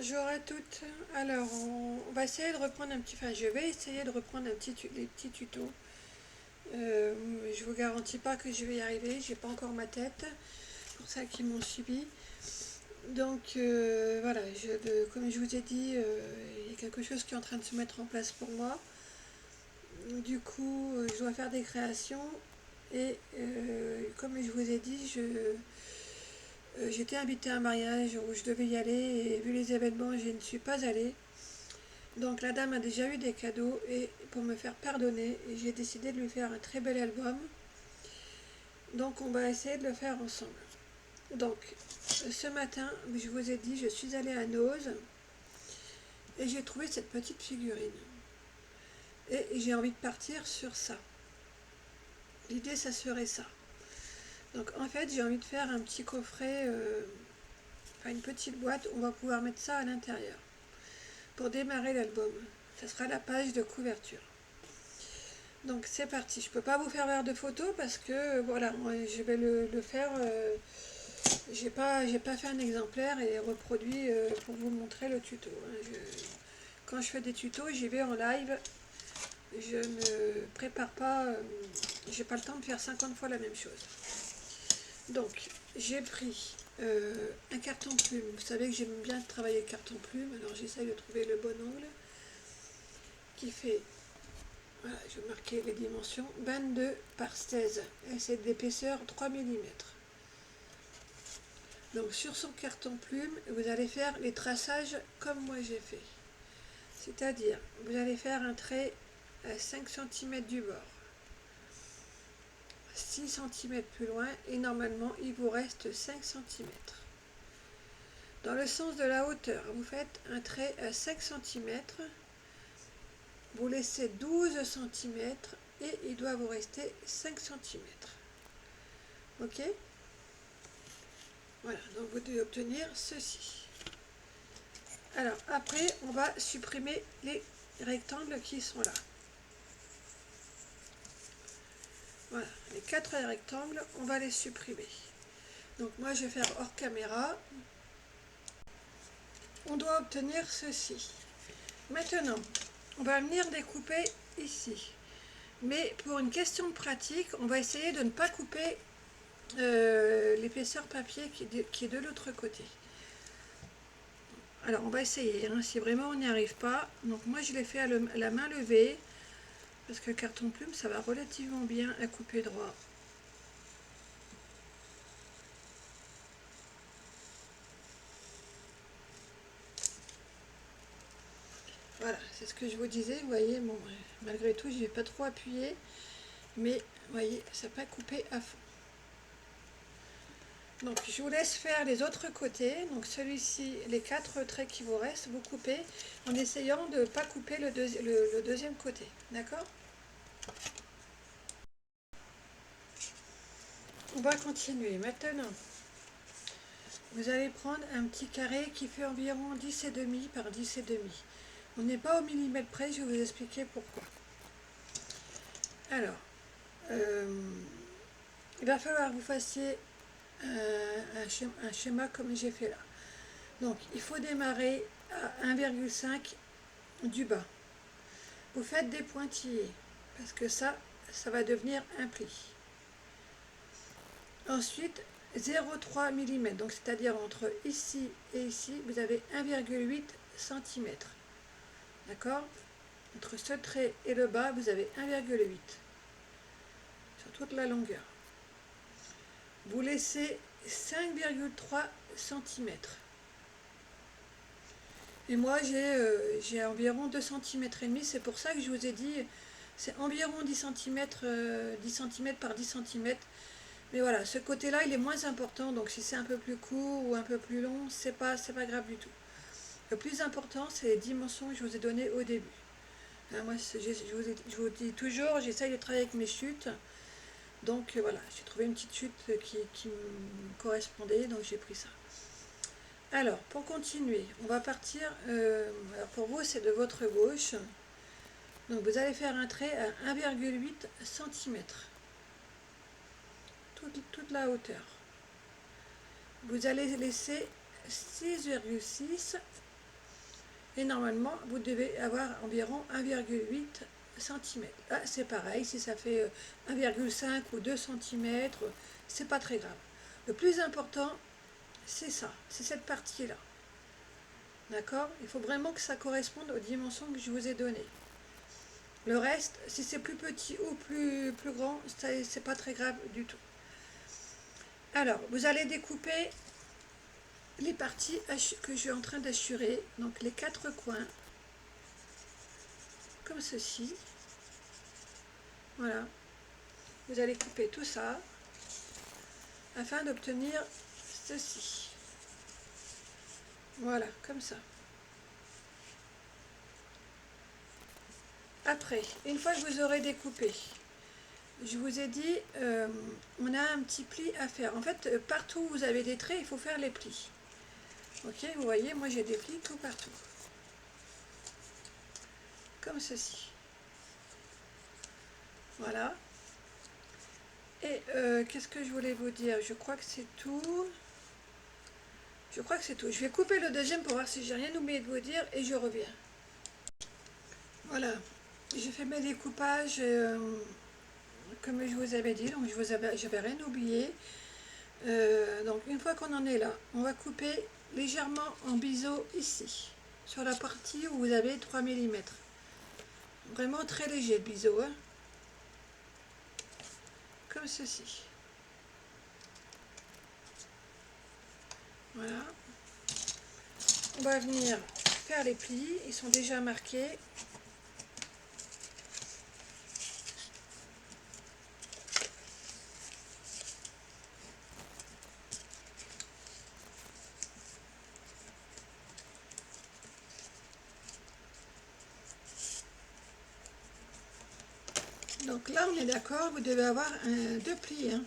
Bonjour à toutes. Alors, on va essayer de reprendre un petit... Enfin, je vais essayer de reprendre les petits tutos. Euh, je vous garantis pas que je vais y arriver. J'ai pas encore ma tête. Pour ça qu'ils m'ont suivi. Donc, voilà. Comme je vous ai dit, il y a quelque chose qui est en train de se mettre en place pour moi. Du coup, je dois faire des créations. Et comme je vous ai dit, j'étais invitée à un mariage où je devais y aller. Et vu les événements, je ne suis pas allée. Donc la dame a déjà eu des cadeaux et pour me faire pardonner, j'ai décidé de lui faire un très bel album. Donc on va essayer de le faire ensemble. Donc ce matin, je vous ai dit, je suis allée à Nose et j'ai trouvé cette petite figurine. Et j'ai envie de partir sur ça. L'idée, ça serait ça. Donc en fait, j'ai envie de faire un petit coffret, enfin une petite boîte, on va pouvoir mettre ça à l'intérieur. Pour démarrer l'album, ça sera la page de couverture. Donc c'est parti. Je peux pas vous faire voir de photos parce que voilà, moi, je vais le faire. J'ai pas fait un exemplaire et reproduit pour vous montrer le tuto. Quand je fais des tutos, j'y vais en live. Je ne prépare pas. J'ai pas le temps de faire 50 fois la même chose. Donc j'ai pris un carton plume. Vous savez que j'aime bien travailler le carton plume. Alors j'essaye de trouver le bon angle qui fait. Voilà, je vais marquer les dimensions. 22 par 16. Et c'est d'épaisseur 3 mm. Donc sur son carton plume, vous allez faire les traçages comme moi j'ai fait. C'est-à-dire, vous allez faire un trait à 5 cm du bord. 6 cm plus loin et normalement il vous reste 5 cm. Dans le sens de la hauteur, vous faites un trait à 5 cm. Vous laissez 12 cm et il doit vous rester 5 cm. Ok? Voilà, donc vous devez obtenir ceci. Alors après, on va supprimer les rectangles qui sont là. Voilà, les 4 rectangles, on va les supprimer. Donc moi, je vais faire hors caméra. On doit obtenir ceci. Maintenant, on va venir découper ici. Mais pour une question pratique, on va essayer de ne pas couper l'épaisseur papier qui est de l'autre côté. Alors on va essayer, hein, si vraiment on n'y arrive pas. Donc moi je l'ai fait à la main levée, parce que le carton plume ça va relativement bien à couper droit. Voilà, c'est ce que je vous disais, vous voyez, bon, malgré tout je n'ai pas trop appuyé, mais vous voyez, ça n'a pas coupé à fond. Donc je vous laisse faire les autres côtés. Donc celui-ci, les 4 traits qui vous restent, vous coupez en essayant de ne pas couper le deuxième côté. D'accord? On va continuer. Maintenant, vous allez prendre un petit carré qui fait environ 10,5 par 10,5. On n'est pas au millimètre près, je vais vous expliquer pourquoi. Alors, il va falloir que vous fassiez un schéma comme j'ai fait là. Donc, il faut démarrer à 1,5 du bas. Vous faites des pointillés, parce que ça va devenir un pli. Ensuite, 0,3 mm, donc c'est-à-dire entre ici et ici, vous avez 1,8 cm. D'accord? Entre ce trait et le bas, vous avez 1,8 sur toute la longueur. Vous laissez 5,3 cm. Et moi, j'ai environ 2 cm et demi. C'est pour ça que je vous ai dit, c'est environ 10 cm, 10 cm par 10 cm. Mais voilà, ce côté-là, il est moins important. Donc si c'est un peu plus court ou un peu plus long, c'est pas grave du tout. Le plus important, c'est les dimensions que je vous ai données au début. Hein, moi, je vous dis toujours, j'essaye de travailler avec mes chutes. Donc voilà, j'ai trouvé une petite chute qui me correspondait, donc j'ai pris ça. Alors, pour continuer, on va partir, alors pour vous c'est de votre gauche, donc vous allez faire un trait à 1,8 cm, toute la hauteur. Vous allez laisser 6,6 Et normalement, vous devez avoir environ 1,8 cm. Là, c'est pareil, si ça fait 1,5 ou 2 cm, c'est pas très grave. Le plus important, c'est ça, c'est cette partie-là. D'accord? Il faut vraiment que ça corresponde aux dimensions que je vous ai données. Le reste, si c'est plus petit ou plus grand, c'est pas très grave du tout. Alors, vous allez découper les parties que je suis en train d'assurer, donc les 4 coins, comme ceci. Voilà. Vous allez couper tout ça afin d'obtenir ceci. Voilà, comme ça. Après, une fois que vous aurez découpé, je vous ai dit, on a un petit pli à faire. En fait, partout où vous avez des traits, il faut faire les plis. Ok, vous voyez, moi j'ai des plis tout partout. Comme ceci. Voilà. Et qu'est-ce que je voulais vous dire? Je crois que c'est tout. Je crois que c'est tout. Je vais couper le deuxième pour voir si j'ai rien oublié de vous dire et je reviens. Voilà. J'ai fait mes découpages comme je vous avais dit, donc j'avais rien oublié. Donc une fois qu'on en est là, on va couper légèrement en biseau ici, sur la partie où vous avez 3 mm. Vraiment très léger le biseau, hein, comme ceci. Voilà. On va venir faire les plis, ils sont déjà marqués. Donc là, on est d'accord, vous devez avoir deux plis. Hein.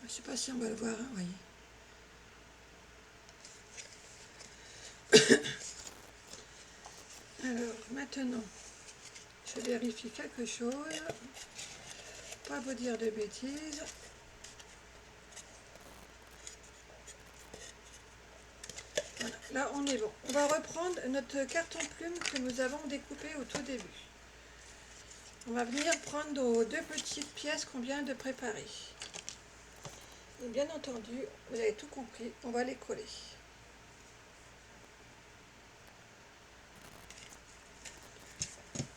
Je ne sais pas si on va le voir, hein, voyez. Alors, maintenant, je vérifie quelque chose. Pas vous dire de bêtises. Voilà, là, on est bon. On va reprendre notre carton plume que nous avons découpé au tout début. On va venir prendre nos deux petites pièces qu'on vient de préparer. Et bien entendu, vous avez tout compris, on va les coller.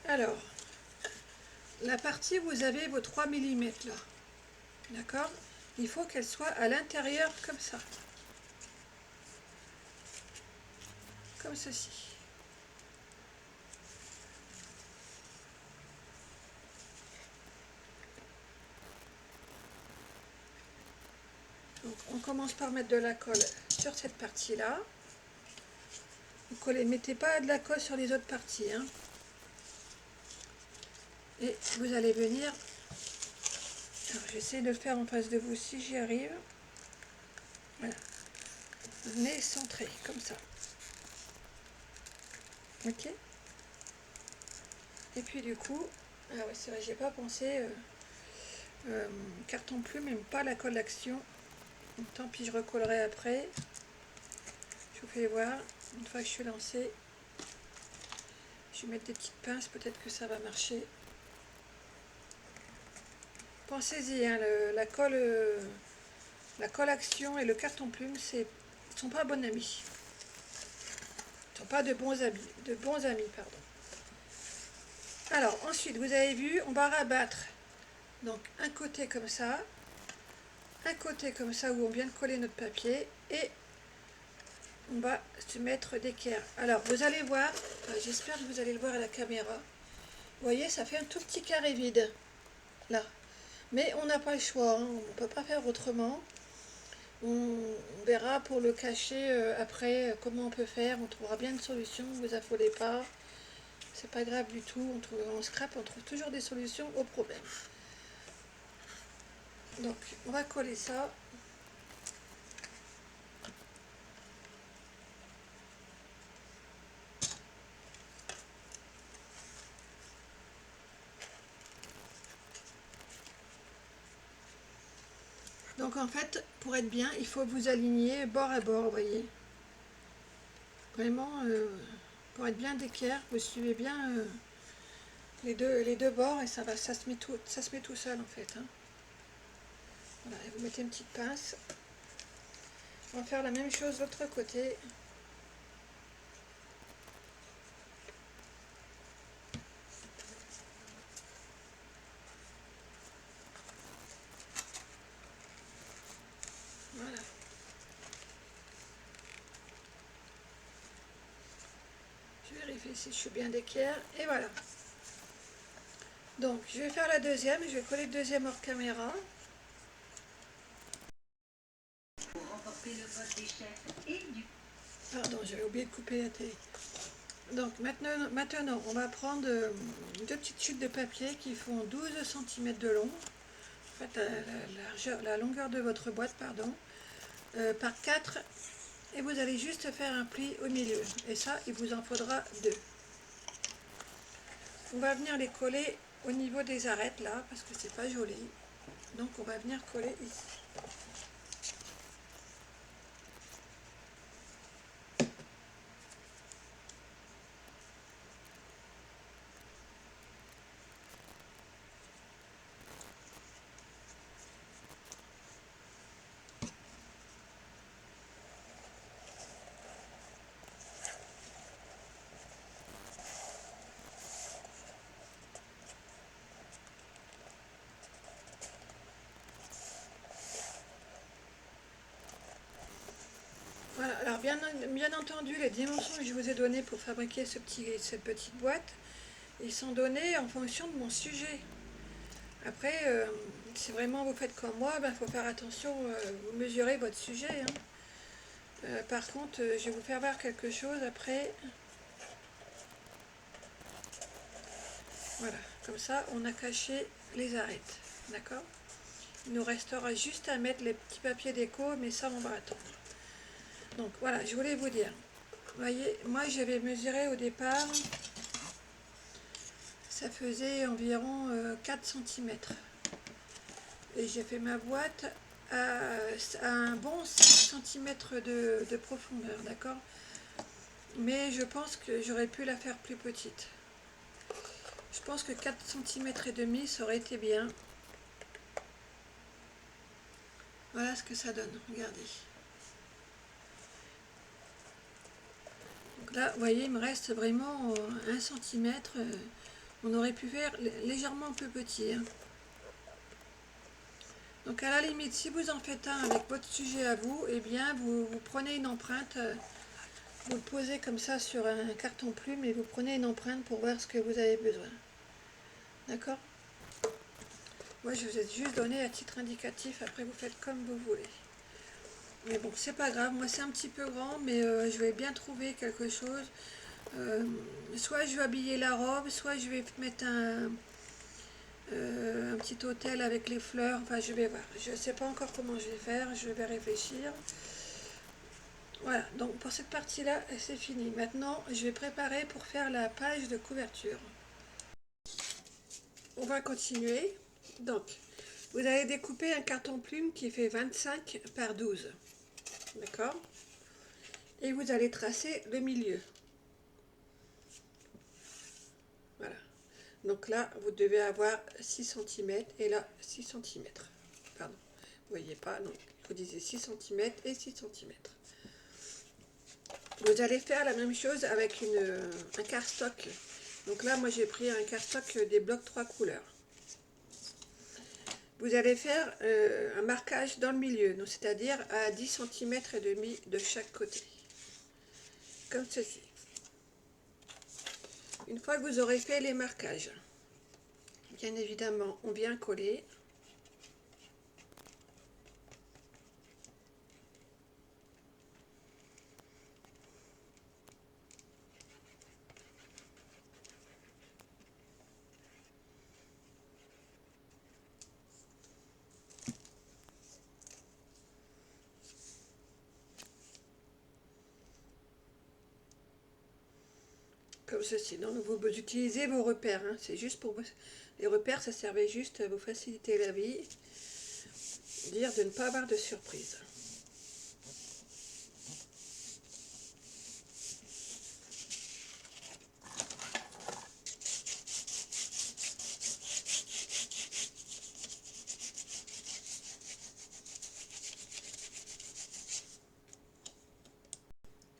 Alors, la partie où vous avez vos 3 mm là, d'accord? Il faut qu'elle soit à l'intérieur comme ça. Comme ceci. Donc, on commence par mettre de la colle sur cette partie-là. Vous collez, mettez pas de la colle sur les autres parties. Hein. Et vous allez venir... Alors, j'essaie de le faire en face de vous si j'y arrive. Voilà. Venez centrer, comme ça. Ok? Et puis du coup... Ah ouais, c'est vrai, j'ai pas pensé... carton plume, mais pas la colle d'action. Tant pis, je recollerai après. Je vous fais voir. Une fois que je suis lancée, je vais mettre des petites pinces, peut-être que ça va marcher. Pensez-y, hein, la colle action et le carton plume, ne sont pas bons amis. Ils ne sont pas de bons amis, pardon. Alors, ensuite, vous avez vu, on va rabattre. Donc, un côté comme ça où on vient de coller notre papier, et on va se mettre d'équerre. Alors, vous allez voir, j'espère que vous allez le voir à la caméra. Vous voyez, ça fait un tout petit carré vide, là. Mais on n'a pas le choix, hein, on ne peut pas faire autrement. On verra pour le cacher après comment on peut faire. On trouvera bien une solution, ne vous affolez pas. C'est pas grave du tout. On scrape, on trouve toujours des solutions aux problèmes. Donc, on va coller ça. Donc en fait, pour être bien, il faut vous aligner bord à bord, vous voyez. Vraiment, pour être bien d'équerre, vous suivez bien les deux bords et ça se met tout seul en fait. Hein. Voilà, et vous mettez une petite pince. On va faire la même chose de l'autre côté. Voilà. Je vérifie si je suis bien d'équerre. Et voilà. Donc, je vais faire la deuxième. Je vais coller le deuxième hors caméra. Pardon, j'avais oublié de couper la télé. Donc, maintenant on va prendre deux petites chutes de papier qui font 12 cm de long. En fait, la longueur de votre boîte, pardon, par 4. Et vous allez juste faire un pli au milieu. Et ça, il vous en faudra 2. On va venir les coller au niveau des arêtes là, parce que c'est pas joli. Donc on va venir coller ici. Voilà, alors bien entendu, les dimensions que je vous ai données pour fabriquer cette petite boîte, ils sont donnés en fonction de mon sujet. Après, si vraiment vous faites comme moi, il faut faire attention, vous mesurez votre sujet. Hein. Par contre, je vais vous faire voir quelque chose après. Voilà, comme ça, on a caché les arêtes. D'accord? Il nous restera juste à mettre les petits papiers déco, mais ça, on va attendre. Donc voilà, je voulais vous dire. Vous voyez, moi, j'avais mesuré au départ, ça faisait environ 4 cm. Et j'ai fait ma boîte à un bon 6 cm de profondeur, d'accord? Mais je pense que j'aurais pu la faire plus petite. Je pense que 4 cm et demi, ça aurait été bien. Voilà ce que ça donne, regardez. Donc là, vous voyez, il me reste vraiment 1 cm. On aurait pu faire légèrement plus petit. Hein. Donc à la limite, si vous en faites un avec votre sujet à vous, eh bien vous prenez une empreinte, vous le posez comme ça sur un carton plume et vous prenez une empreinte pour voir ce que vous avez besoin. D'accord? Moi je vous ai juste donné à titre indicatif, après vous faites comme vous voulez. Mais bon, c'est pas grave, moi c'est un petit peu grand, mais je vais bien trouver quelque chose. Soit je vais habiller la robe, soit je vais mettre un petit hôtel avec les fleurs, enfin je vais voir. Je ne sais pas encore comment je vais faire, je vais réfléchir. Voilà, donc pour cette partie-là, c'est fini. Maintenant, je vais préparer pour faire la page de couverture. On va continuer. Donc, vous allez découper un carton plume qui fait 25 par 12. D'accord? Et vous allez tracer le milieu. Voilà. Donc là, vous devez avoir 6 cm et là 6 cm. Pardon, vous voyez pas, donc vous disiez 6 cm et 6 cm. Vous allez faire la même chose avec un cardstock. Donc là, moi j'ai pris un cardstock des blocs 3 couleurs. Vous allez faire un marquage dans le milieu, c'est-à-dire à 10 cm et demi de chaque côté. Comme ceci. Une fois que vous aurez fait les marquages, bien évidemment, on vient coller. Comme ceci. Donc vous utilisez vos repères. Hein. C'est juste pour vous. Les repères, ça servait juste à vous faciliter la vie. Dire de ne pas avoir de surprise.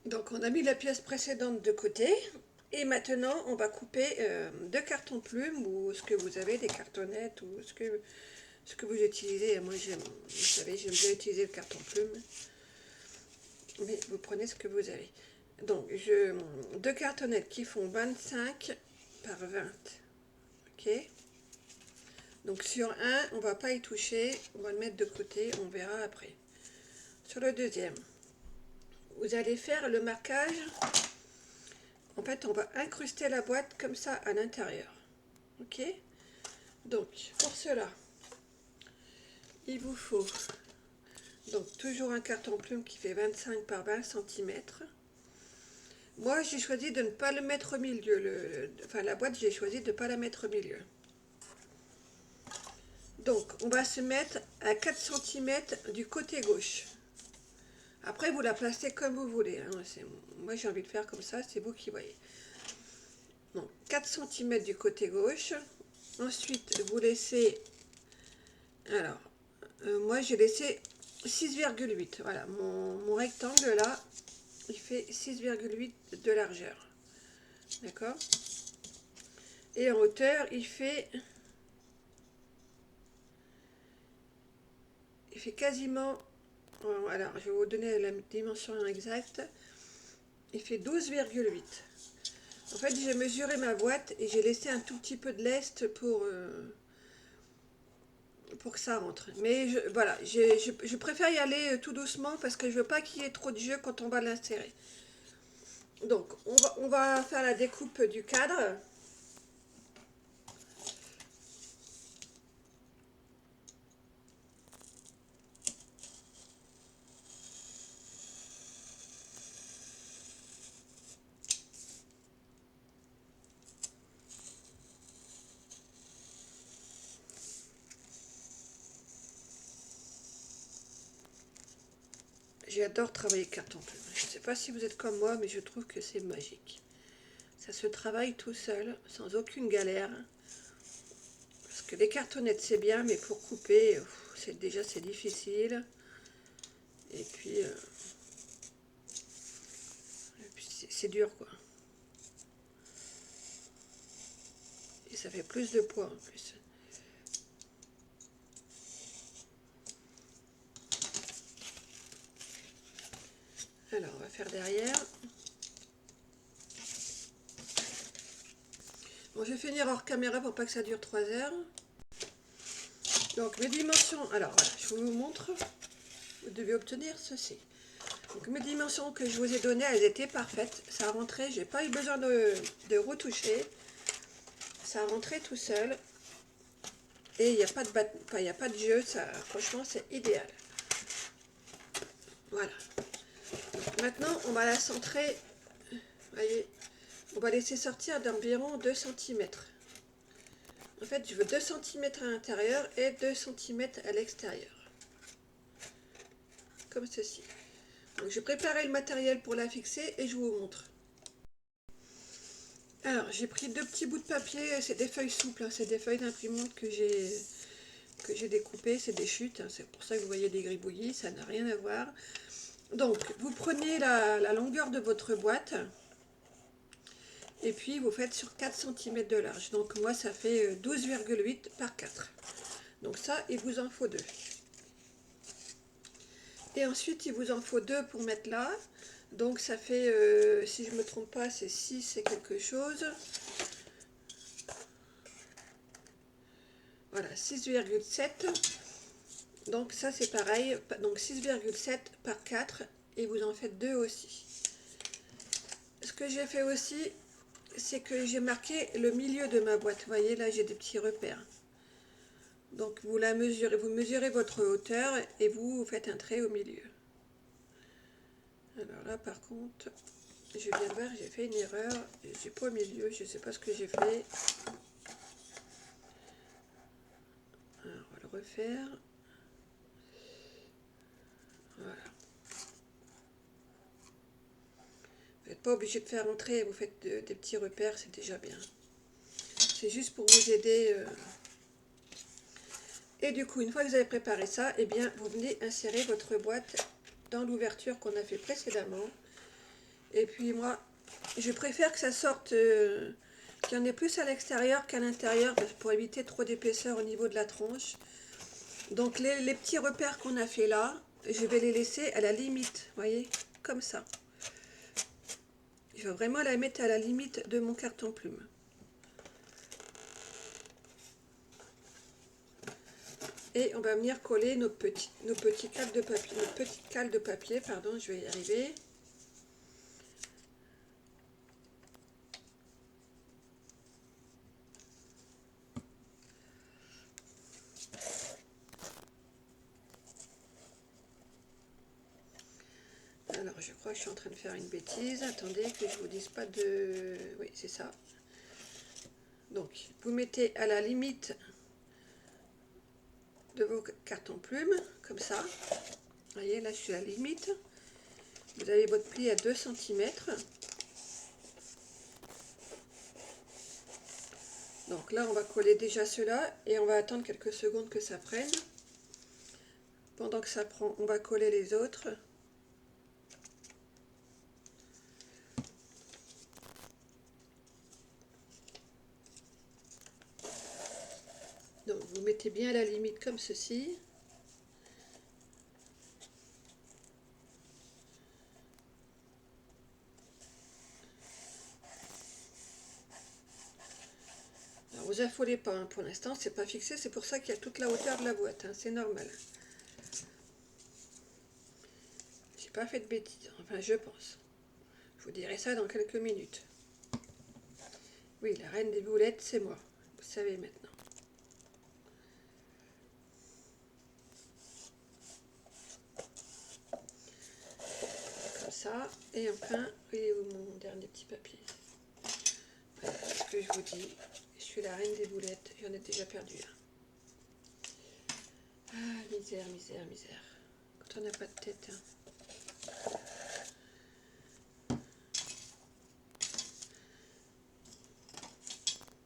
Donc on a mis la pièce précédente de côté. Et maintenant, on va couper deux cartons plumes ou ce que vous avez, des cartonnettes ou ce que vous utilisez. Moi, vous savez, j'aime bien utiliser le carton plume. Mais vous prenez ce que vous avez. Donc, deux cartonnettes qui font 25 par 20. Ok. Donc sur un, on va pas y toucher. On va le mettre de côté. On verra après. Sur le deuxième, vous allez faire le marquage. En fait, on va incruster la boîte comme ça à l'intérieur. Ok. Donc, pour cela, il vous faut donc toujours un carton plume qui fait 25 par 20 cm. Moi, j'ai choisi de ne pas le mettre au milieu. Enfin, la boîte, j'ai choisi de ne pas la mettre au milieu. Donc, on va se mettre à 4 cm du côté gauche. Après, vous la placez comme vous voulez. Hein. Moi, j'ai envie de faire comme ça, c'est vous qui voyez. Donc, 4 cm du côté gauche. Ensuite, vous laissez... Alors, moi, j'ai laissé 6,8. Voilà, mon rectangle là, il fait 6,8 de largeur. D'accord? Et en hauteur, il fait quasiment... Alors, je vais vous donner la dimension exacte. Il fait 12,8. En fait, j'ai mesuré ma boîte et j'ai laissé un tout petit peu de lest pour que ça rentre. Mais voilà, je préfère y aller tout doucement parce que je veux pas qu'il y ait trop de jeu quand on va l'insérer. Donc, on va faire la découpe du cadre. J'adore travailler carton plume. Je ne sais pas si vous êtes comme moi, mais je trouve que c'est magique. Ça se travaille tout seul, sans aucune galère. Parce que les cartonnettes, c'est bien, mais pour couper, c'est difficile. Et puis, c'est dur, quoi. Et ça fait plus de poids, en plus. Alors, on va faire derrière. Bon, je vais finir hors caméra pour pas que ça dure 3 heures. Donc, mes dimensions... Alors, voilà, je vous montre. Vous devez obtenir ceci. Donc, mes dimensions que je vous ai données, elles étaient parfaites. Ça rentrait, j'ai pas eu besoin de retoucher. Ça rentrait tout seul. Et il n'y a pas de y a pas de jeu. Ça, franchement, c'est idéal. Voilà. Donc, maintenant, on va la centrer. Voyez, on va laisser sortir d'environ 2 cm. En fait, je veux 2 cm à l'intérieur et 2 cm à l'extérieur. Comme ceci. Donc, j'ai préparé le matériel pour la fixer et je vous montre. Alors, j'ai pris deux petits bouts de papier. C'est des feuilles souples, hein, c'est des feuilles d'imprimante que j'ai découpées. C'est des chutes, hein, c'est pour ça que vous voyez des gribouillis, ça n'a rien à voir. Donc, vous prenez la longueur de votre boîte et puis vous faites sur 4 cm de large. Donc, moi, ça fait 12,8 par 4. Donc ça, il vous en faut deux. Et ensuite, il vous en faut deux pour mettre là. Donc ça fait, si je ne me trompe pas, c'est 6 et quelque chose. Voilà, 6,7. Donc ça c'est pareil. Donc 6,7 par 4. Et vous en faites deux aussi. Ce que j'ai fait aussi, c'est que j'ai marqué le milieu de ma boîte. Vous voyez, là j'ai des petits repères. Donc vous mesurez votre hauteur et vous faites un trait au milieu. Alors là par contre, je viens de voir, j'ai fait une erreur. Je ne suis pas au milieu, je ne sais pas ce que j'ai fait. Alors on va le refaire. Voilà. Vous n'êtes pas obligé de faire entrer, vous faites des petits repères, c'est déjà bien. C'est juste pour vous aider. Et du coup, une fois que vous avez préparé ça, eh bien, vous venez insérer votre boîte dans l'ouverture qu'on a fait précédemment. Et puis moi, je préfère que ça sorte, qu'il y en ait plus à l'extérieur qu'à l'intérieur, pour éviter trop d'épaisseur au niveau de la tranche. Donc les petits repères qu'on a fait là, je vais les laisser à la limite, vous voyez, comme ça. Je vais vraiment la mettre à la limite de mon carton plume. Et on va venir coller nos petits cales de papier, nos petites cales de papier, pardon, je vais y arriver. Alors, je crois que je suis en train de faire une bêtise. Attendez que je vous dise pas de... Oui, c'est ça. Donc, vous mettez à la limite de vos cartons plumes, comme ça. Vous voyez, là, je suis à la limite. Vous avez votre pli à 2 cm. Donc là, on va coller déjà cela et on va attendre quelques secondes que ça prenne. Pendant que ça prend, on va coller les autres. Donc, vous mettez bien à la limite comme ceci. Alors, vous affolez pas, hein, pour l'instant, c'est pas fixé, c'est pour ça qu'il y a toute la hauteur de la boîte, hein, c'est normal. J'ai pas fait de bêtises, enfin je pense. Je vous dirai ça dans quelques minutes. Oui, la reine des boulettes, c'est moi, vous savez maintenant. Comme ça, et enfin, voyez où mon dernier petit papier. Voilà ce que je vous dis, je suis la reine des boulettes, j'en ai déjà perdu un. Ah, misère, misère, misère. Quand on n'a pas de tête. Hein.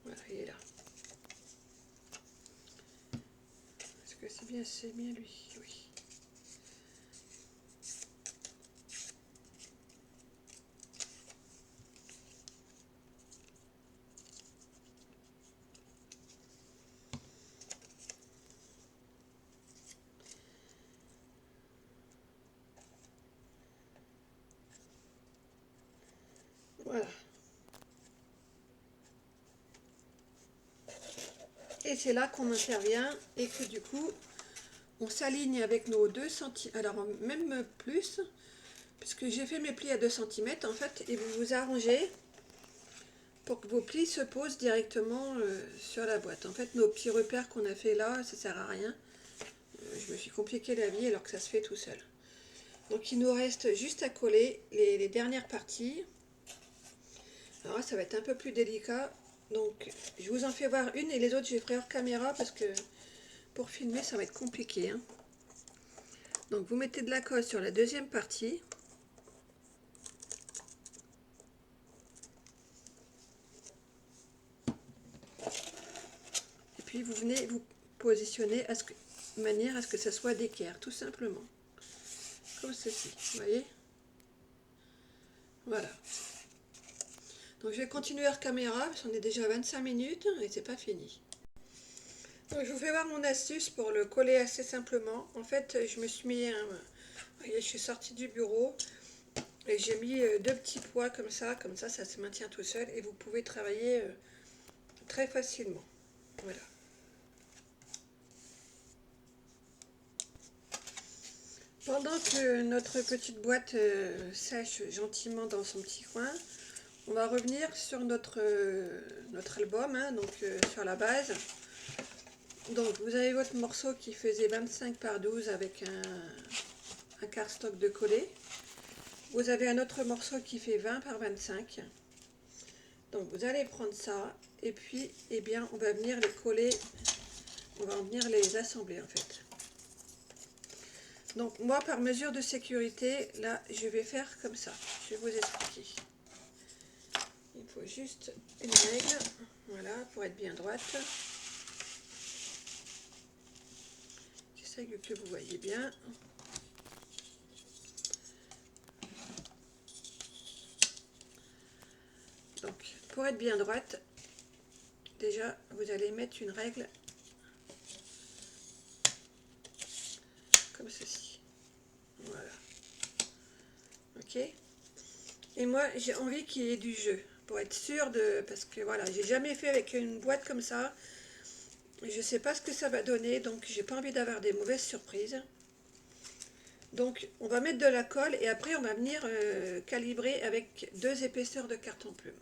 Voilà, il est là. Est-ce que c'est bien lui? Oui. Voilà. Et c'est là qu'on intervient et que du coup, on s'aligne avec nos 2 cm. Alors, même plus, puisque j'ai fait mes plis à 2 cm en fait, et vous vous arrangez pour que vos plis se posent directement sur la boîte. En fait, nos petits repères qu'on a fait là, ça sert à rien. Je me suis compliqué la vie alors que ça se fait tout seul. Donc, il nous reste juste à coller les dernières parties. Alors là, ça va être un peu plus délicat. Donc, je vous en fais voir une et les autres, je les ferai hors caméra parce que pour filmer, ça va être compliqué. Hein. Donc, vous mettez de la colle sur la deuxième partie. Et puis, vous venez vous positionner de manière à ce que ça soit d'équerre, tout simplement. Comme ceci, vous voyez? Voilà. Donc, je vais continuer hors caméra parce qu'on est déjà à 25 minutes et c'est pas fini. Donc, je vous fais voir mon astuce pour le coller assez simplement. En fait, je me suis mis un... Vous voyez, je suis sortie du bureau. Et j'ai mis 2 petits poids comme ça ça se maintient tout seul et vous pouvez travailler très facilement. Voilà. Pendant que notre petite boîte sèche gentiment dans son petit coin, on va revenir sur notre album, hein, donc sur la base. Donc vous avez votre morceau qui faisait 25 par 12 avec un cardstock de coller. Vous avez un autre morceau qui fait 20 par 25. Donc vous allez prendre ça et puis eh bien on va venir les coller, on va venir les assembler en fait. Donc moi par mesure de sécurité, là je vais faire comme ça, je vais vous expliquer. Il faut juste une règle, voilà, pour être bien droite. J'essaie que vous voyez bien. pour être bien droite, déjà vous allez mettre une règle comme ceci. Voilà. Ok. Et moi j'ai envie qu'il y ait du jeu pour être sûr de, parce que voilà, j'ai jamais fait avec une boîte comme ça. Je sais pas ce que ça va donner, donc j'ai pas envie d'avoir des mauvaises surprises. Donc on va mettre de la colle et après on va venir calibrer avec 2 épaisseurs de carton plume.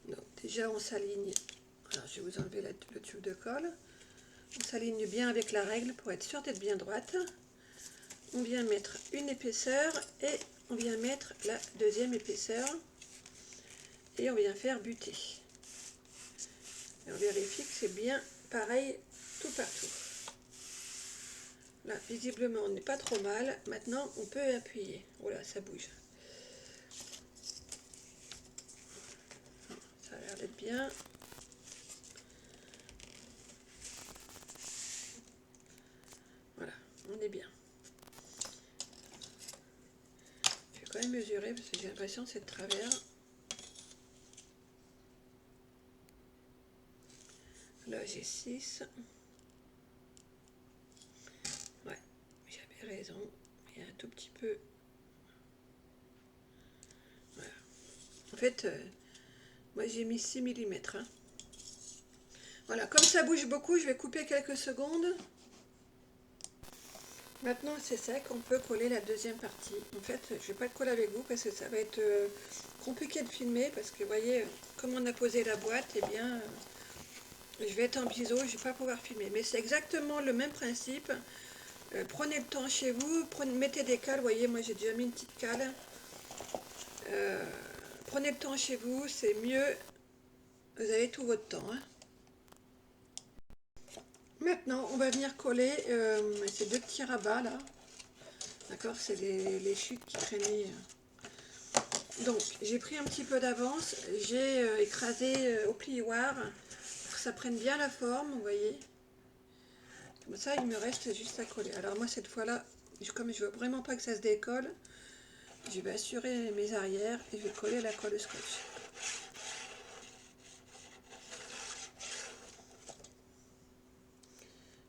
Donc déjà on s'aligne, alors je vais vous enlever le tube de colle, on s'aligne bien avec la règle pour être sûr d'être bien droite. On vient mettre une épaisseur et on vient mettre la deuxième épaisseur et on vient faire buter. Et on vérifie que c'est bien pareil tout partout. Là, visiblement, on n'est pas trop mal. Maintenant, on peut appuyer. Voilà, ça bouge. Ça a l'air d'être bien. Voilà, on est bien. Je vais quand même mesurer parce que j'ai l'impression que c'est de travers. Là, j'ai 6. Ouais, j'avais raison. Il y a un tout petit peu. Voilà. En fait, moi j'ai mis 6 mm. Hein. Voilà, comme ça bouge beaucoup, je vais couper quelques secondes. Maintenant c'est sec, on peut coller la deuxième partie. En fait, je ne vais pas le coller avec vous parce que ça va être compliqué de filmer parce que vous voyez, comme on a posé la boîte, eh bien, je vais être en biseau, je ne vais pas pouvoir filmer. Mais c'est exactement le même principe. Prenez le temps chez vous, mettez des cales, vous voyez, moi j'ai déjà mis une petite cale. Prenez le temps chez vous, c'est mieux, vous avez tout votre temps. Hein. Maintenant, on va venir coller ces 2 petits rabats là. D'accord, c'est les chutes qui traînaient. Donc, j'ai pris un petit peu d'avance, j'ai écrasé au plioir pour que ça prenne bien la forme, vous voyez. Comme ça, il me reste juste à coller. Alors moi, cette fois-là, comme je veux vraiment pas que ça se décolle, je vais assurer mes arrières et je vais coller la colle scotch.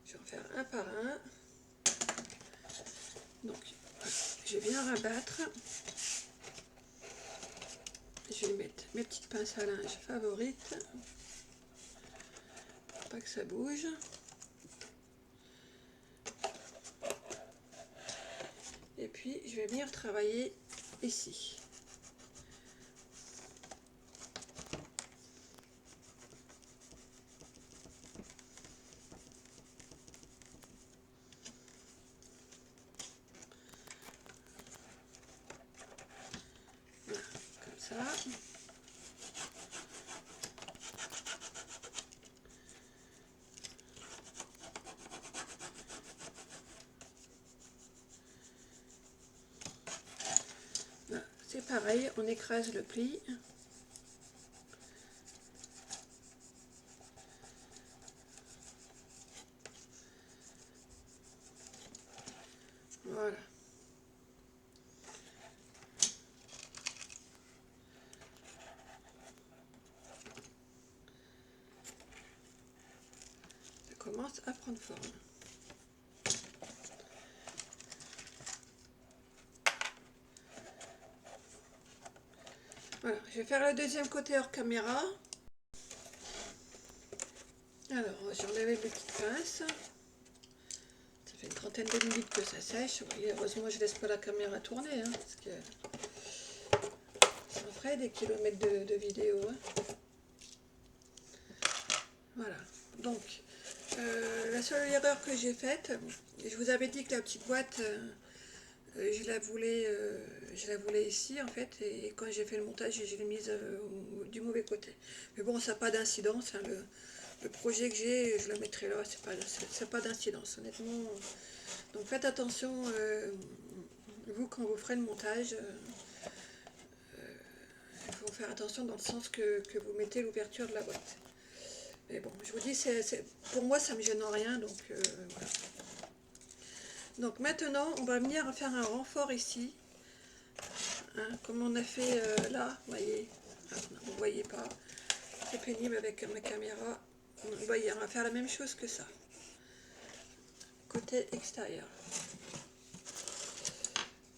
Je vais en faire un par un. Donc, je viens rabattre. Je vais mettre mes petites pinces à linge favorites pour pas que ça bouge. Et puis, je vais venir travailler ici. Voilà, comme ça. Voilà, c'est pareil, on écrase le pli. Voilà. Ça commence à prendre forme. Voilà, je vais faire le deuxième côté hors caméra. Alors, j'ai enlevé mes petites pinces. Ça fait une trentaine de minutes que ça sèche. Vous voyez, heureusement, je laisse pas la caméra tourner, hein, parce que ça en ferait des kilomètres de vidéo. Hein. Voilà. Donc, la seule erreur que j'ai faite, je vous avais dit que la petite boîte, je la voulais ici en fait, et quand j'ai fait le montage, je l'ai mise du mauvais côté. Mais bon, ça n'a pas d'incidence. Hein, le projet que j'ai, je le mettrai là, c'est pas d'incidence, honnêtement. Donc faites attention, vous, quand vous ferez le montage, faut faire attention dans le sens que vous mettez l'ouverture de la boîte. Mais bon, je vous dis, pour moi, ça me gêne en rien, donc voilà. Donc maintenant, on va venir faire un renfort ici, hein, comme on a fait là, vous voyez, ah, vous ne voyez pas, c'est pénible avec ma caméra. Vous voyez, on va faire la même chose que ça, côté extérieur.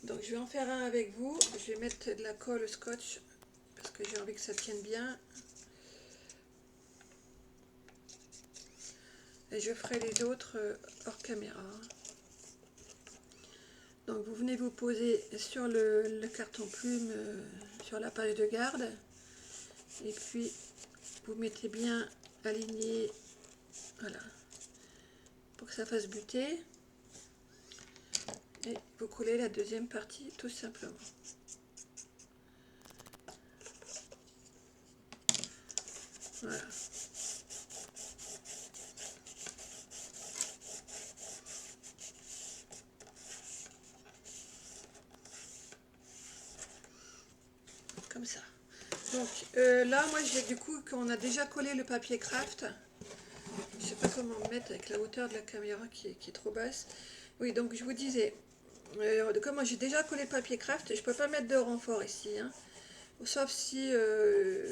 Donc je vais en faire un avec vous, je vais mettre de la colle scotch, parce que j'ai envie que ça tienne bien. Et je ferai les autres hors caméra. Donc vous venez vous poser sur le carton plume, sur la page de garde. Et puis vous mettez bien aligné, voilà, pour que ça fasse buter. Et vous collez la deuxième partie tout simplement. Voilà. Comme ça. Donc là, moi, j'ai du coup, qu'on a déjà collé le papier craft. Je sais pas comment me mettre avec la hauteur de la caméra qui est trop basse. Oui, donc je vous disais, comment j'ai déjà collé le papier craft, je peux pas mettre de renfort ici, hein. Sauf si,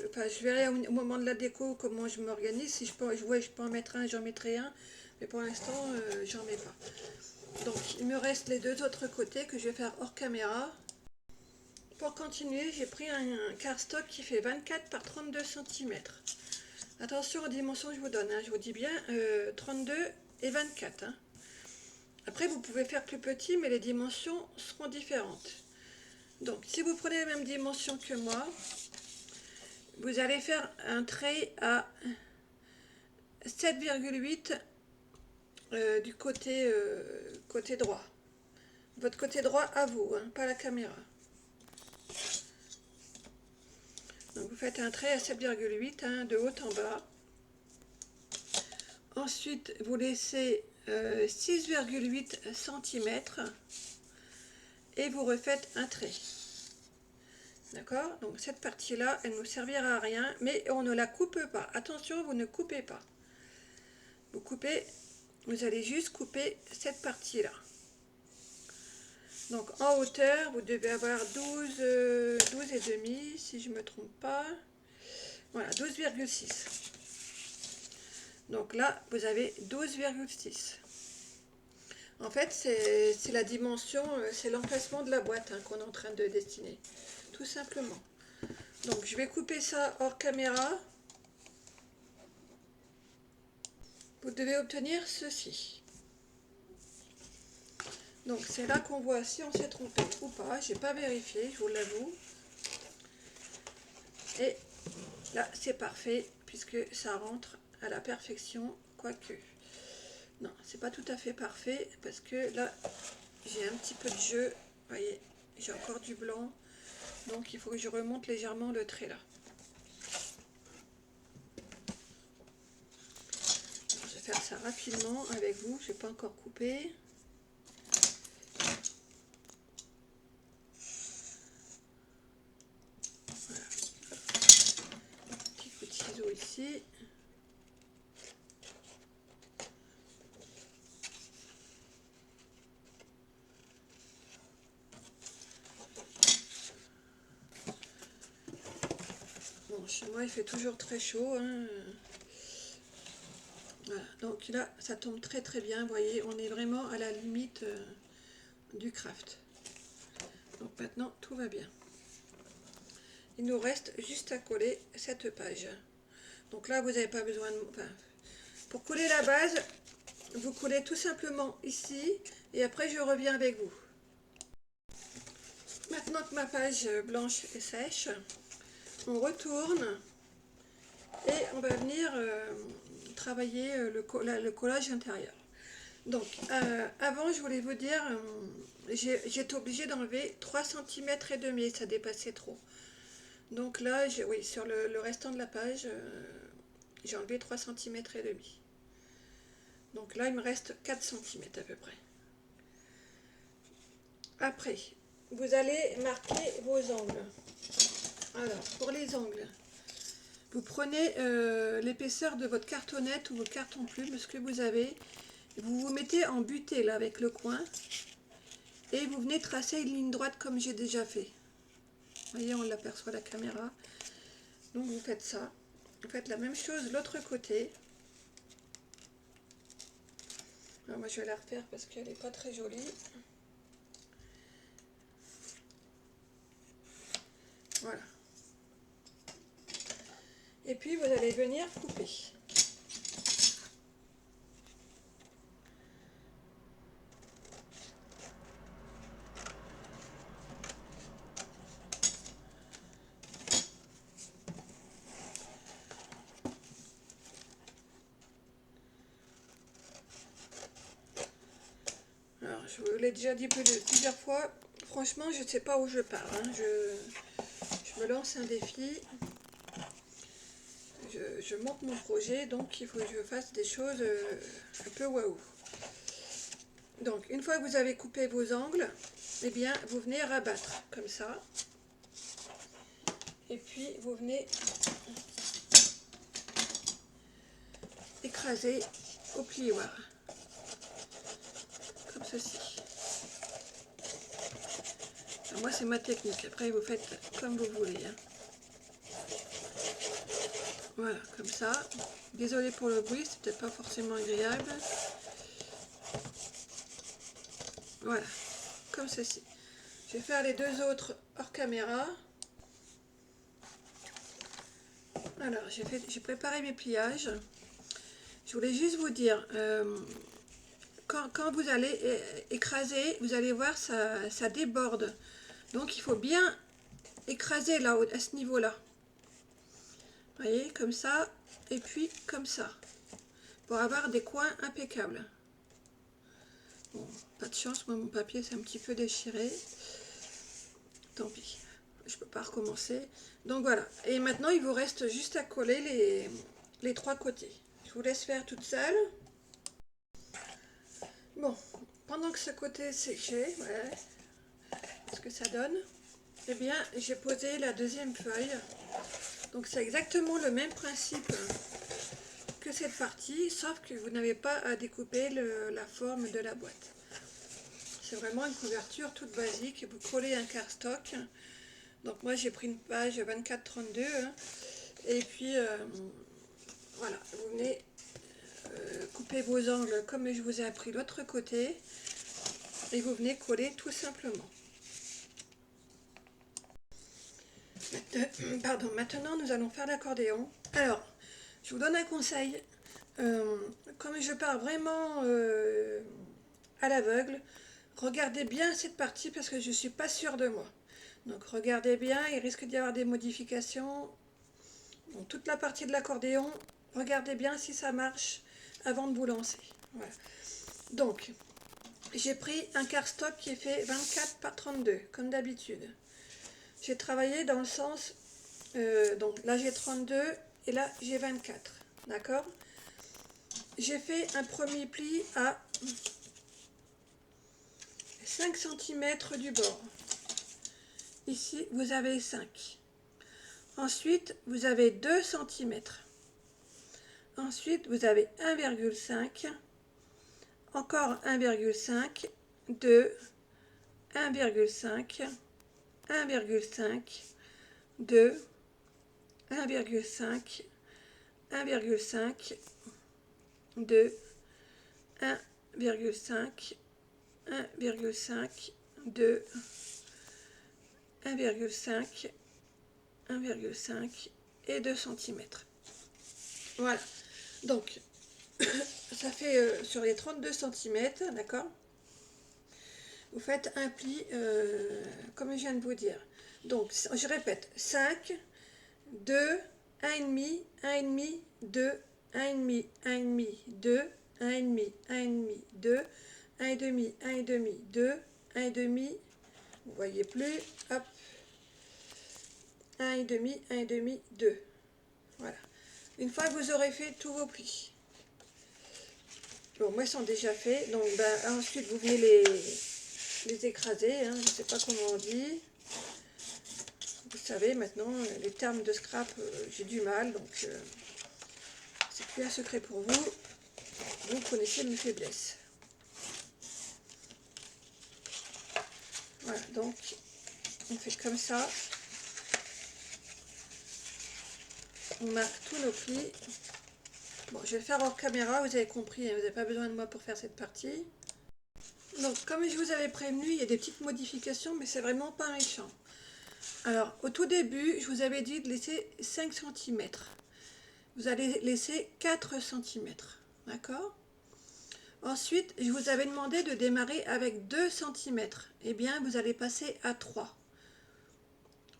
enfin, je verrai au moment de la déco comment je m'organise. Si je peux, je peux en mettre un, j'en mettrai un. Mais pour l'instant, j'en mets pas. Donc, il me reste les deux autres côtés que je vais faire hors caméra. Pour continuer, j'ai pris un cardstock qui fait 24 par 32 cm. Attention aux dimensions que je vous donne, hein. Je vous dis bien 32 et 24. Hein. Après, vous pouvez faire plus petit, mais les dimensions seront différentes. Donc, si vous prenez les mêmes dimensions que moi, vous allez faire un trait à 7,8 du côté, côté droit. Votre côté droit à vous, hein, pas la caméra. Donc vous faites un trait à 7,8 hein, de haut en bas. Ensuite, vous laissez 6,8 cm et vous refaites un trait. D'accord? Donc cette partie-là, elle ne nous servira à rien, mais on ne la coupe pas. Attention, vous ne coupez pas. Vous coupez, vous allez juste couper cette partie-là. Donc en hauteur, vous devez avoir 12 et demi, si je ne me trompe pas. Voilà, 12,6. Donc là, vous avez 12,6. En fait, c'est la dimension, c'est l'emplacement de la boîte hein, qu'on est en train de dessiner. Tout simplement. Donc je vais couper ça hors caméra. Vous devez obtenir ceci. Donc c'est là qu'on voit si on s'est trompé ou pas. J'ai pas vérifié, je vous l'avoue. Et là c'est parfait puisque ça rentre à la perfection, quoique. Non, c'est pas tout à fait parfait parce que là j'ai un petit peu de jeu. Vous voyez, j'ai encore du blanc. Donc il faut que je remonte légèrement le trait là. Je vais faire ça rapidement avec vous, je n'ai pas encore coupé. Voilà. Petit coup de ciseau ici. Bon, chez moi il fait toujours très chaud. Hein. Voilà, donc là ça tombe très très bien, vous voyez, on est vraiment à la limite du craft. Donc maintenant tout va bien. Il nous reste juste à coller cette page. Donc là vous n'avez pas besoin de... Enfin, pour coller la base, vous collez tout simplement ici et après je reviens avec vous. Maintenant que ma page blanche est sèche, on retourne et on va venir travailler le collage intérieur. Donc avant je voulais vous dire, j'étais obligée d'enlever 3 cm et demi, ça dépassait trop. Donc là, oui, sur le restant de la page, j'ai enlevé 3 cm et demi. Donc là, il me reste 4 cm à peu près. Après, vous allez marquer vos angles. Alors, pour les ongles, vous prenez l'épaisseur de votre cartonnette ou votre carton plume, ce que vous avez. Vous vous mettez en butée là avec le coin. Et vous venez tracer une ligne droite comme j'ai déjà fait. Vous voyez, on l'aperçoit à la caméra. Donc vous faites ça. Vous faites la même chose de l'autre côté. Alors moi je vais la refaire parce qu'elle n'est pas très jolie. Voilà. Et puis vous allez venir couper. Alors je vous l'ai déjà dit plusieurs fois. Franchement je ne sais pas où je pars. Hein. Je me lance un défi. Je monte mon projet, donc il faut que je fasse des choses un peu waouh. Donc une fois que vous avez coupé vos angles, eh bien vous venez rabattre comme ça. Et puis vous venez écraser au plioir. Comme ceci. Alors moi c'est ma technique, après vous faites comme vous voulez. Hein. Voilà, comme ça. Désolée pour le bruit, c'est peut-être pas forcément agréable. Voilà, comme ceci. Je vais faire les deux autres hors caméra. Alors, j'ai préparé mes pliages. Je voulais juste vous dire, quand vous allez écraser, vous allez voir, ça déborde. Donc, il faut bien écraser là, à ce niveau-là. Vous voyez, comme ça, et puis comme ça. Pour avoir des coins impeccables. Bon, pas de chance, moi mon papier c'est un petit peu déchiré. Tant pis, je peux pas recommencer. Donc voilà, et maintenant il vous reste juste à coller les trois côtés. Je vous laisse faire toute seule. Bon, pendant que ce côté séché, voilà, ce que ça donne, eh bien j'ai posé la deuxième feuille. Donc c'est exactement le même principe que cette partie, sauf que vous n'avez pas à découper la forme de la boîte. C'est vraiment une couverture toute basique. Vous collez un cardstock. Donc moi j'ai pris une page 24-32. Hein, et puis voilà, vous venez couper vos angles comme je vous ai appris l'autre côté. Et vous venez coller tout simplement. Pardon, maintenant nous allons faire l'accordéon. Alors, je vous donne un conseil. Comme je pars vraiment à l'aveugle, regardez bien cette partie parce que je ne suis pas sûre de moi. Donc regardez bien, il risque d'y avoir des modifications. Bon, toute la partie de l'accordéon, regardez bien si ça marche avant de vous lancer. Voilà. Donc, j'ai pris un cardstock qui est fait 24 par 32, comme d'habitude. J'ai travaillé dans le sens, donc là j'ai 32 et là j'ai 24, d'accord? J'ai fait un premier pli à 5 cm du bord. Ici, vous avez 5. Ensuite, vous avez 2 cm. Ensuite, vous avez 1,5. Encore 1,5. 2. 1,5. 1,5. 2. 1,5. 1,5. 2. 1,5. 1,5. 2. 1,5, 1,5 et 2 cm. Voilà. Donc, ça fait sur les 32 cm, d'accord? Vous faites un pli, comme je viens de vous dire. Donc, je répète, 5, 2, 1,5, 1,5, 2, 1,5, 1,5, 2, 1,5, 1,5, 2, 1,5, 1,5, 2, 1,5, vous voyez plus, hop, 1,5, 1,5, 2. Voilà. Une fois que vous aurez fait tous vos plis. Bon, moi, ils sont déjà faits. Donc, ensuite, vous venez les écraser. Hein, je ne sais pas comment on dit. Vous savez, maintenant, les termes de scrap, j'ai du mal, donc c'est plus un secret pour vous. Vous connaissez mes faiblesses. Voilà, donc on fait comme ça. On marque tous nos plis. Bon, je vais le faire hors caméra, vous avez compris, hein, vous n'avez pas besoin de moi pour faire cette partie. Donc, comme je vous avais prévenu, il y a des petites modifications, mais c'est vraiment pas méchant. Alors, au tout début, je vous avais dit de laisser 5 cm. Vous allez laisser 4 cm, d'accord? Ensuite, je vous avais demandé de démarrer avec 2 cm. Eh bien, vous allez passer à 3.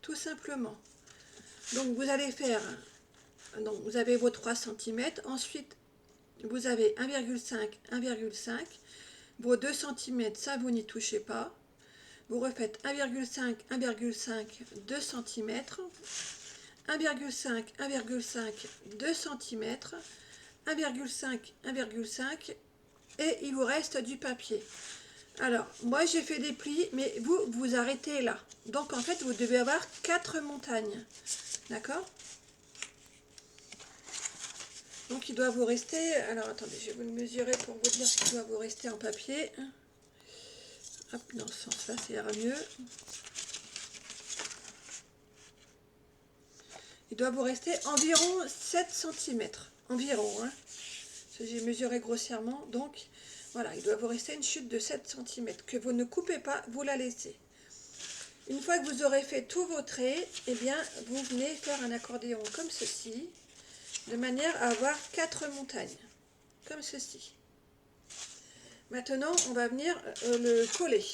Tout simplement. Donc, vous allez faire... Donc, vous avez vos 3 cm. Ensuite, vous avez 1,5, 1,5. Vos 2 cm, ça, vous n'y touchez pas. Vous refaites 1,5, 1,5, 2 cm. 1,5, 1,5, 2 cm. 1,5, 1,5 et il vous reste du papier. Alors, moi j'ai fait des plis, mais vous, vous arrêtez là. Donc en fait, vous devez avoir 4 montagnes. D'accord? Donc il doit vous rester... Alors attendez, je vais vous le mesurer pour vous dire ce qu'il doit vous rester en papier. Hop, dans ce sens-là, ça ira mieux. Il doit vous rester environ 7 cm. Environ, hein. J'ai mesuré grossièrement, donc voilà, il doit vous rester une chute de 7 cm que vous ne coupez pas, vous la laissez. Une fois que vous aurez fait tous vos traits, eh bien, vous venez faire un accordéon comme ceci, de manière à avoir 4 montagnes, comme ceci. Maintenant, on va venir le coller.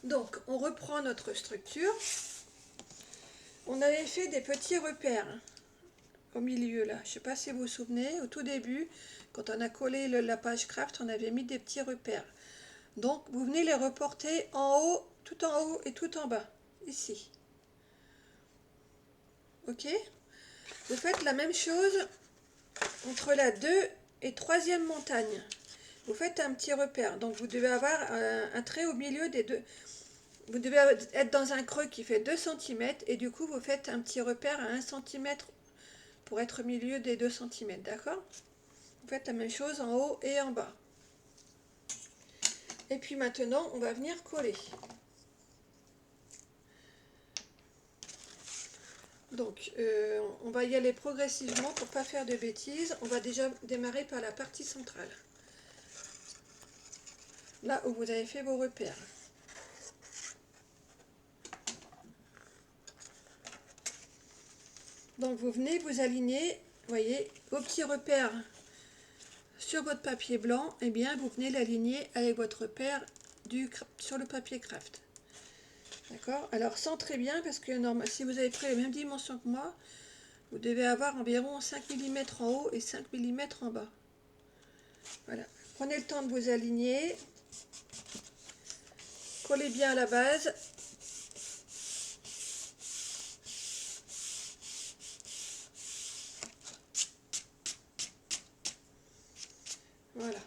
Donc, on reprend notre structure. On avait fait des petits repères au milieu là, je ne sais pas si vous vous souvenez, au tout début, quand on a collé la page craft, on avait mis des petits repères. Donc vous venez les reporter en haut et tout en bas, ici. Ok? Vous faites la même chose entre la 2 et 3e montagne. Vous faites un petit repère, donc vous devez avoir un trait au milieu des deux. Vous devez être dans un creux qui fait 2 cm et du coup vous faites un petit repère à 1 cm pour être au milieu des 2 cm, d'accord? Vous faites la même chose en haut et en bas. Et puis maintenant, on va venir coller. Donc, on va y aller progressivement pour ne pas faire de bêtises. On va déjà démarrer par la partie centrale. Là où vous avez fait vos repères. Donc, vous venez vous aligner, voyez, vos petits repères sur votre papier blanc. Eh bien, vous venez l'aligner avec votre repère sur le papier craft. D'accord? Alors, centrez bien parce que si vous avez pris les mêmes dimensions que moi, vous devez avoir environ 5 mm en haut et 5 mm en bas. Voilà. Prenez le temps de vous aligner. Collez bien à la base. Voilà.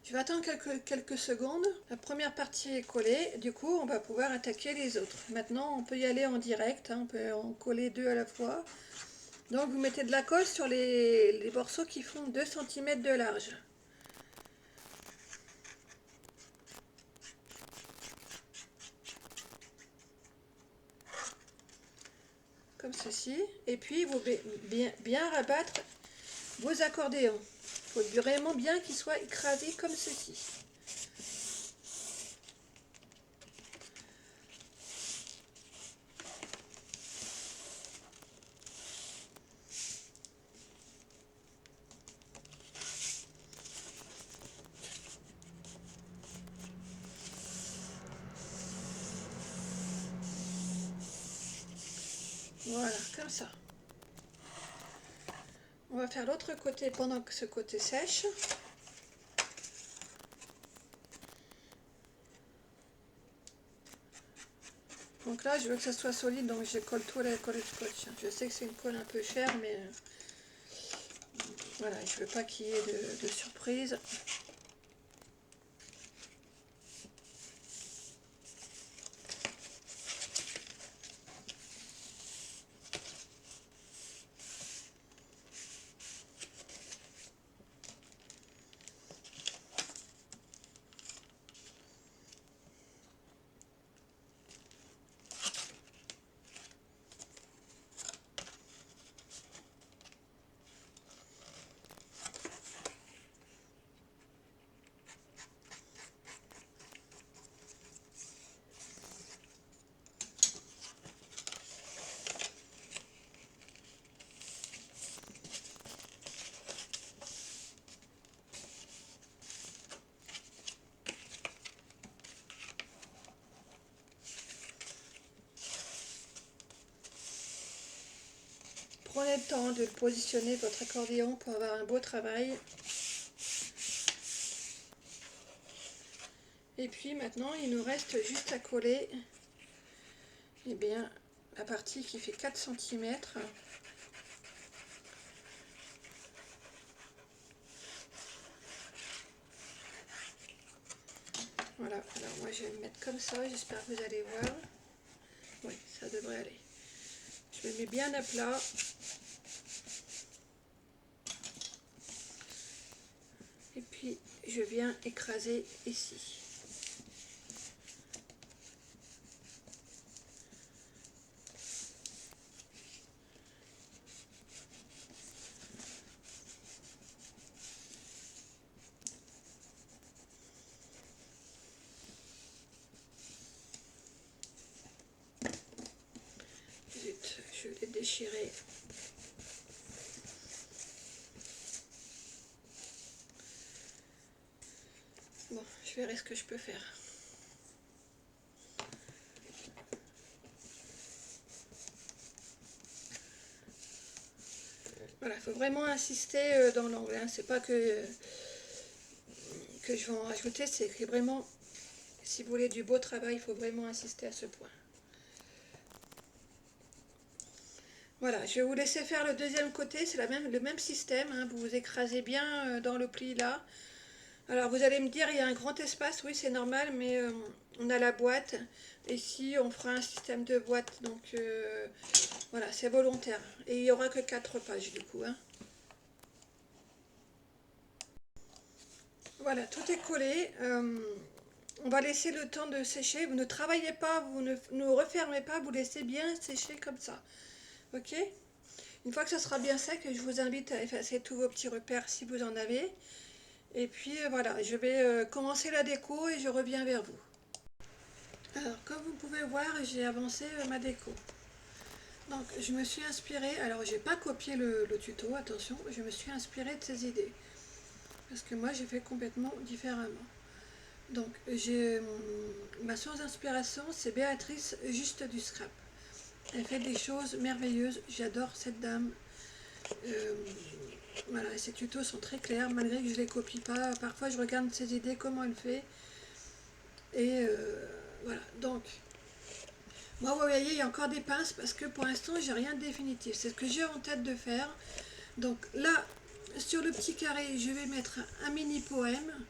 Je vais attendre quelques secondes. La première partie est collée. Du coup, on va pouvoir attaquer les autres. Maintenant, on peut y aller en direct. Hein, on peut en coller 2 à la fois. Donc, vous mettez de la colle sur les morceaux qui font 2 cm de large. Comme ceci. Et puis, vous bien rabattre vos accordéons. Il faut vraiment bien qu'ils soient écrasés comme ceci. Voilà, comme ça. On va faire l'autre côté pendant que ce côté sèche. Donc là, je veux que ça soit solide, donc je colle tout à la colle scotch. Je sais que c'est une colle un peu chère, mais voilà, je veux pas qu'il y ait de surprise. prenez le temps de le positionner, votre accordéon, pour avoir un beau travail. Et puis maintenant, il nous reste juste à coller eh bien, la partie qui fait 4 cm. Voilà, alors moi je vais me mettre comme ça, j'espère que vous allez voir. Oui, ça devrait aller. Je me mets bien à plat. Et puis je viens écraser ici. Zut, je l'ai déchiré. Bon, je verrai ce que je peux faire. Voilà, il faut vraiment insister dans l'angle, hein. C'est pas que je vais en rajouter, c'est que vraiment, si vous voulez du beau travail, il faut vraiment insister à ce point. Voilà, je vais vous laisser faire le deuxième côté, c'est le même système, hein. Vous vous écrasez bien dans le pli là. Alors vous allez me dire, il y a un grand espace, oui c'est normal, mais on a la boîte, et ici on fera un système de boîte, donc voilà, c'est volontaire. Et il n'y aura que 4 pages du coup, hein. Voilà, tout est collé. On va laisser le temps de sécher. Vous ne travaillez pas, vous ne refermez pas, vous laissez bien sécher comme ça. Ok? Une fois que ça sera bien sec, je vous invite à effacer tous vos petits repères si vous en avez. Et puis voilà, je vais commencer la déco et je reviens vers vous. Alors, comme vous pouvez voir, j'ai avancé ma déco. Donc, je me suis inspirée, alors j'ai pas copié le tuto, attention, je me suis inspirée de ces idées. Parce que moi, j'ai fait complètement différemment. Donc, ma source d'inspiration, c'est Béatrice Juste du Scrap. Elle fait des choses merveilleuses, j'adore cette dame. Voilà, ses tutos sont très clairs, malgré que je ne les copie pas. Parfois, je regarde ses idées, comment elle fait. Et voilà, donc, moi, vous voyez, il y a encore des pinces parce que pour l'instant, j'ai rien de définitif. C'est ce que j'ai en tête de faire. Donc là, sur le petit carré, je vais mettre un mini poème.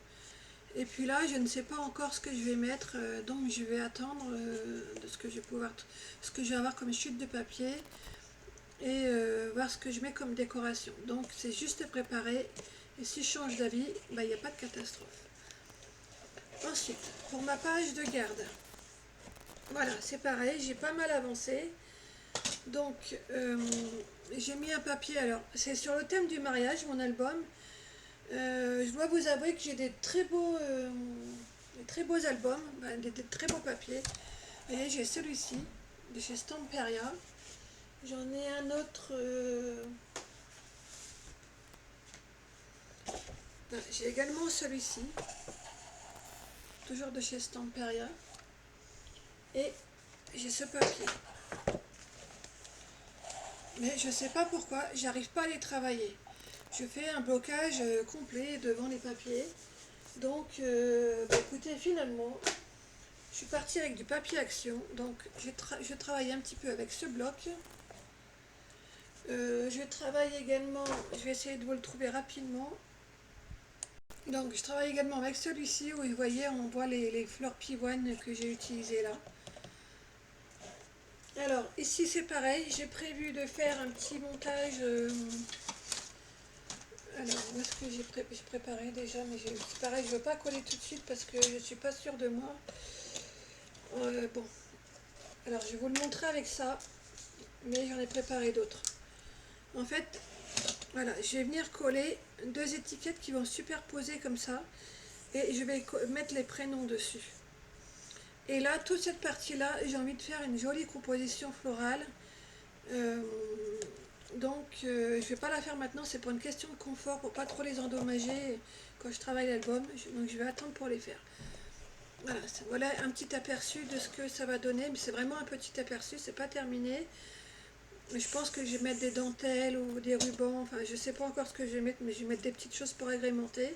Et puis là, je ne sais pas encore ce que je vais mettre, donc je vais attendre de ce que je vais avoir comme chute de papier et voir ce que je mets comme décoration. Donc c'est juste préparé. Et si je change d'avis, il n'y a pas de catastrophe. Ensuite, pour ma page de garde, voilà, c'est pareil, j'ai pas mal avancé. Donc, j'ai mis un papier, alors c'est sur le thème du mariage, mon album. Je dois vous avouer que j'ai des très beaux albums, des très beaux papiers. Vous voyez, j'ai celui-ci, de chez Stamperia. J'en ai un autre. J'ai également celui-ci, toujours de chez Stamperia. Et j'ai ce papier. Mais je ne sais pas pourquoi, j'arrive pas à les travailler. Je fais un blocage complet devant les papiers. Donc, écoutez, finalement, je suis partie avec du papier action. Donc, je travaille un petit peu avec ce bloc. Je travaille également, je vais essayer de vous le trouver rapidement. Donc, je travaille également avec celui-ci où vous voyez, on voit les fleurs pivoines que j'ai utilisées là. Alors, ici c'est pareil, j'ai prévu de faire un petit montage. Alors, où est-ce que j'ai préparé déjà, mais c'est pareil, je ne veux pas coller tout de suite parce que je ne suis pas sûre de moi. Bon, alors je vais vous le montrer avec ça, mais j'en ai préparé d'autres. En fait, voilà, je vais venir coller 2 étiquettes qui vont superposer comme ça, et je vais mettre les prénoms dessus. Et là, toute cette partie-là, j'ai envie de faire une jolie composition florale. Donc, je ne vais pas la faire maintenant, c'est pour une question de confort, pour pas trop les endommager quand je travaille l'album. Donc, je vais attendre pour les faire. Voilà un petit aperçu de ce que ça va donner, mais c'est vraiment un petit aperçu, c'est pas terminé. Je pense que je vais mettre des dentelles ou des rubans, enfin je sais pas encore ce que je vais mettre, mais je vais mettre des petites choses pour agrémenter.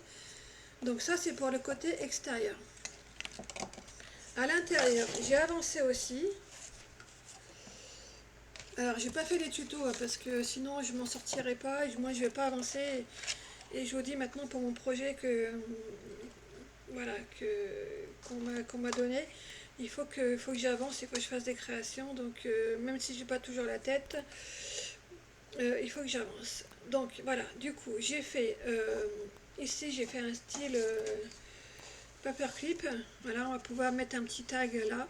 Donc ça c'est pour le côté extérieur. À l'intérieur, j'ai avancé aussi. Alors j'ai pas fait les tutos hein, parce que sinon je m'en sortirai pas et moi je vais pas avancer. Et je vous dis maintenant pour mon projet que voilà qu'on m'a donné, faut que j'avance, il faut que je fasse des créations. Donc même si j'ai pas toujours la tête, il faut que j'avance. Donc voilà, du coup j'ai fait ici j'ai fait un style paperclip. Voilà, on va pouvoir mettre un petit tag là.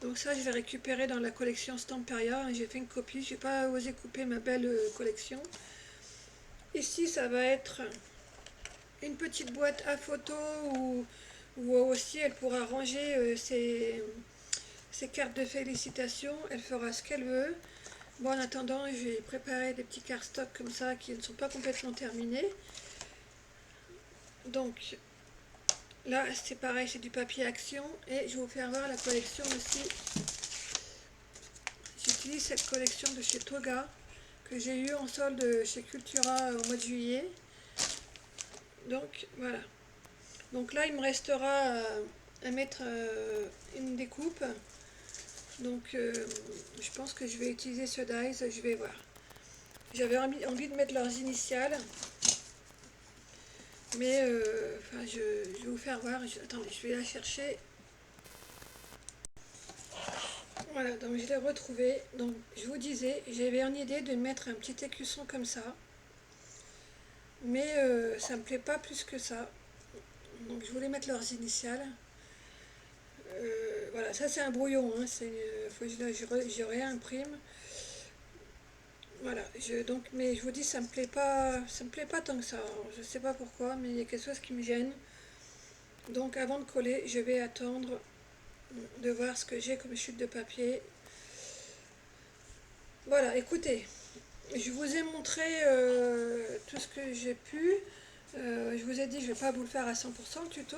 Donc ça je vais récupérer dans la collection Stamperia. J'ai fait une copie, j'ai pas osé couper ma belle collection. Ici ça va être une petite boîte à photos où aussi elle pourra ranger ses cartes de félicitations. Elle fera ce qu'elle veut. Bon, en attendant, j'ai préparé des petits cardstocks comme ça qui ne sont pas complètement terminés. Donc là, c'est pareil, c'est du papier action. Et je vais vous faire voir la collection aussi. J'utilise cette collection de chez Toga que j'ai eu en solde chez Cultura au mois de juillet. Donc voilà. Donc là, il me restera à mettre une découpe. Donc je pense que je vais utiliser ce dies, je vais voir. J'avais envie de mettre leurs initiales. Mais enfin, je vais vous faire voir. Attendez, je vais la chercher. Voilà, donc je l'ai retrouvée. Donc je vous disais, j'avais une idée de mettre un petit écusson comme ça. Mais ça me plaît pas plus que ça. Donc je voulais mettre leurs initiales. Voilà, ça c'est un brouillon. Hein, faut que je réimprime. Voilà, donc, mais je vous dis, ça me plaît pas tant que ça. Alors, je sais pas pourquoi, mais il y a quelque chose qui me gêne. Donc avant de coller, je vais attendre de voir ce que j'ai comme chute de papier. Voilà, écoutez, je vous ai montré tout ce que j'ai pu. Je vous ai dit, je ne vais pas vous le faire à 100% le tuto.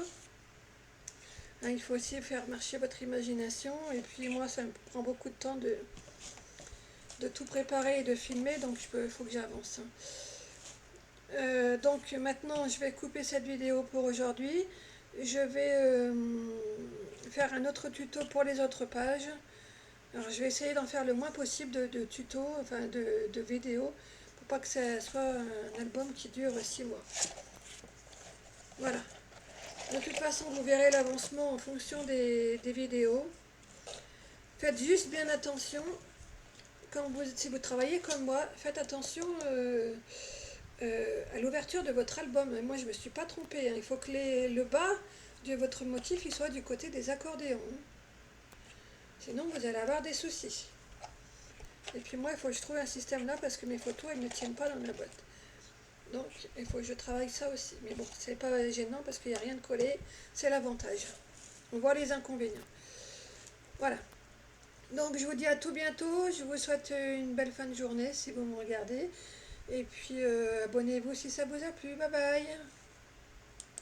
Hein, il faut aussi faire marcher votre imagination. Et puis moi, ça me prend beaucoup de temps de tout préparer et de filmer, donc il faut que j'avance. Donc maintenant, je vais couper cette vidéo pour aujourd'hui. Je vais faire un autre tuto pour les autres pages. Alors je vais essayer d'en faire le moins possible de tutos, enfin de vidéos, pour pas que ça soit un album qui dure 6 mois. Voilà. De toute façon, vous verrez l'avancement en fonction des vidéos. Faites juste bien attention, si vous travaillez comme moi, faites attention à l'ouverture de votre album. Et moi, je ne me suis pas trompée. Hein. Il faut que le bas de votre motif il soit du côté des accordéons. Sinon, vous allez avoir des soucis. Et puis moi, il faut que je trouve un système là parce que mes photos, elles ne tiennent pas dans ma boîte. Donc, il faut que je travaille ça aussi. Mais bon, c'est pas gênant parce qu'il n'y a rien de collé. C'est l'avantage. On voit les inconvénients. Voilà. Donc, je vous dis à tout bientôt. Je vous souhaite une belle fin de journée si vous me regardez. Et puis, abonnez-vous si ça vous a plu. Bye bye.